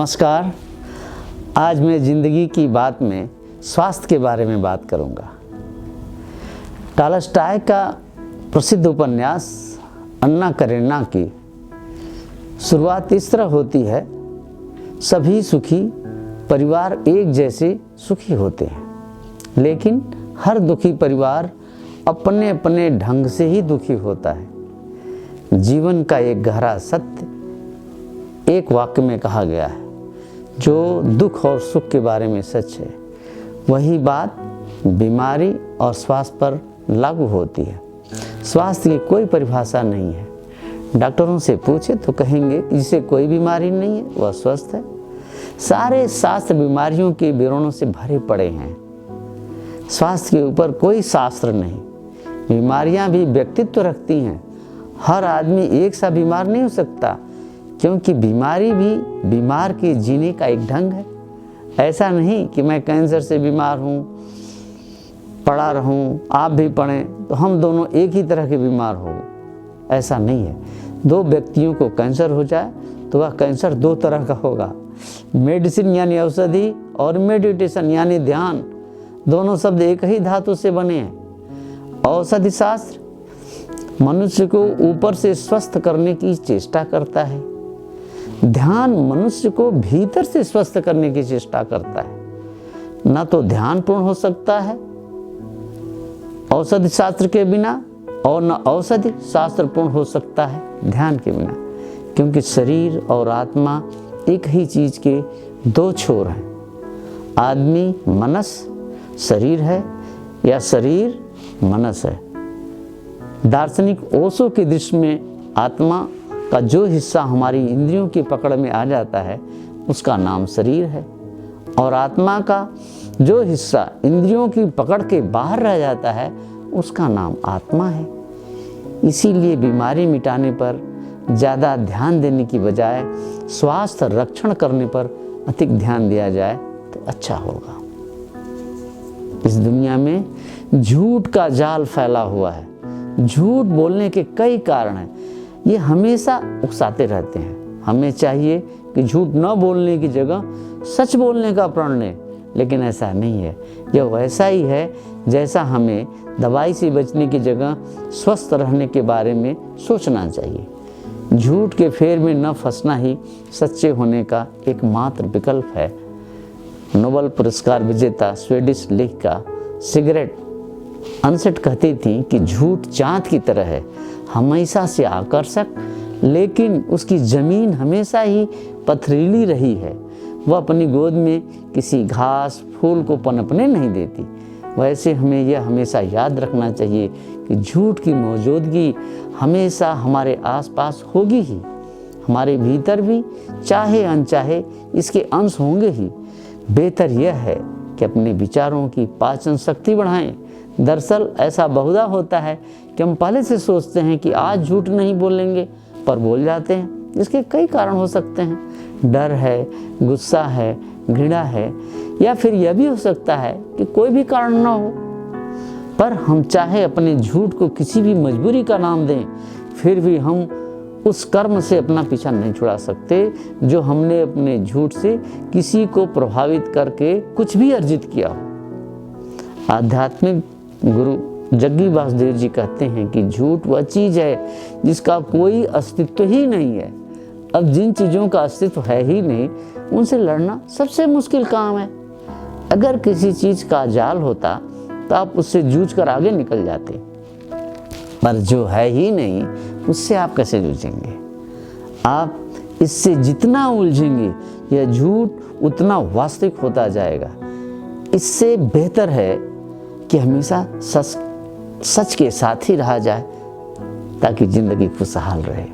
नमस्कार। आज मैं ज़िंदगी की बात में स्वास्थ्य के बारे में बात करूंगा। टॉलस्टॉय का प्रसिद्ध उपन्यास अन्ना करेनिना की शुरुआत इस तरह होती है, सभी सुखी परिवार एक जैसे सुखी होते हैं, लेकिन हर दुखी परिवार अपने अपने ढंग से ही दुखी होता है। जीवन का एक गहरा सत्य एक वाक्य में कहा गया है, जो दुख और सुख के बारे में सच है, वही बात बीमारी और स्वास्थ्य पर लागू होती है। स्वास्थ्य की कोई परिभाषा नहीं है। डॉक्टरों से पूछे तो कहेंगे जिसे कोई बीमारी नहीं है वह स्वस्थ है। सारे शास्त्र बीमारियों के विवरणों से भरे पड़े हैं। स्वास्थ्य के ऊपर कोई शास्त्र नहीं। बीमारियां भी व्यक्तित्व रखती हैं। हर आदमी एक सा बीमार नहीं हो सकता, क्योंकि बीमारी भी बीमार के जीने का एक ढंग है। ऐसा नहीं कि मैं कैंसर से बीमार हूँ, पड़ा रहूँ, आप भी पड़ें तो हम दोनों एक ही तरह के बीमार हो, ऐसा नहीं है। दो व्यक्तियों को कैंसर हो जाए तो वह कैंसर दो तरह का होगा। मेडिसिन यानी औषधि और मेडिटेशन यानी ध्यान, दोनों शब्द एक ही धातु से बने हैं। औषधि शास्त्र मनुष्य को ऊपर से स्वस्थ करने की चेष्टा करता है, ध्यान मनुष्य को भीतर से स्वस्थ करने की चेष्टा करता है। न तो ध्यान पूर्ण हो सकता है औषधि शास्त्र के बिना, और न औषधि शास्त्र पूर्ण हो सकता है ध्यान के बिना, क्योंकि शरीर और आत्मा एक ही चीज के दो छोर हैं। आदमी मनस शरीर है या शरीर मनस है। दार्शनिक ओशो की दृष्टि में आत्मा का जो हिस्सा हमारी इंद्रियों की पकड़ में आ जाता है उसका नाम शरीर है, और आत्मा का जो हिस्सा इंद्रियों की पकड़ के बाहर रह जाता है उसका नाम आत्मा है। इसीलिए बीमारी मिटाने पर ज़्यादा ध्यान देने की बजाय स्वास्थ्य रक्षण करने पर अधिक ध्यान दिया जाए तो अच्छा होगा। इस दुनिया में झूठ का जाल फैला हुआ है। झूठ बोलने के कई कारण हैं। ये हमेशा उकसाते रहते हैं। हमें चाहिए कि झूठ न बोलने की जगह सच बोलने का प्रण लें, लेकिन ऐसा नहीं है। यह वैसा ही है जैसा हमें दवाई से बचने की जगह स्वस्थ रहने के बारे में सोचना चाहिए। झूठ के फेर में न फंसना ही सच्चे होने का एकमात्र विकल्प है। नोबेल पुरस्कार विजेता स्वीडिश लेखिका सिगरेट अनसेट कहती थी कि झूठ चाँद की तरह है, हमेशा से आकर्षक, लेकिन उसकी जमीन हमेशा ही पथरीली रही है। वह अपनी गोद में किसी घास फूल को पनपने नहीं देती। वैसे हमें यह हमेशा याद रखना चाहिए कि झूठ की मौजूदगी हमेशा हमारे आसपास होगी ही, हमारे भीतर भी चाहे अनचाहे इसके अंश होंगे ही। बेहतर यह है कि अपने विचारों की पाचन शक्ति बढ़ाएं। दरअसल ऐसा बहुधा होता है कि हम पहले से सोचते हैं कि आज झूठ नहीं बोलेंगे, पर बोल जाते हैं। इसके कई कारण हो सकते हैं। डर है, गुस्सा है, घृणा है, या फिर यह भी हो सकता है कि कोई भी कारण ना हो, पर हम चाहे अपने झूठ को किसी भी मजबूरी का नाम दें, फिर भी हम उस कर्म से अपना पीछा नहीं छुड़ा सकते जो हमने अपने झूठ से किसी को प्रभावित करके कुछ भी अर्जित किया हो। आध्यात्मिक गुरु जग्गी वासुदेव जी कहते हैं कि झूठ वह चीज है जिसका कोई अस्तित्व ही नहीं है। अब जिन चीज़ों का अस्तित्व है ही नहीं, उनसे लड़ना सबसे मुश्किल काम है। अगर किसी चीज़ का जाल होता तो आप उससे जूझ कर आगे निकल जाते, पर जो है ही नहीं उससे आप कैसे जूझेंगे। आप इससे जितना उलझेंगे यह झूठ उतना वास्तविक होता जाएगा। इससे बेहतर है कि हमेशा सच के साथ ही रहा जाए, ताकि जिंदगी खुशहाल रहे।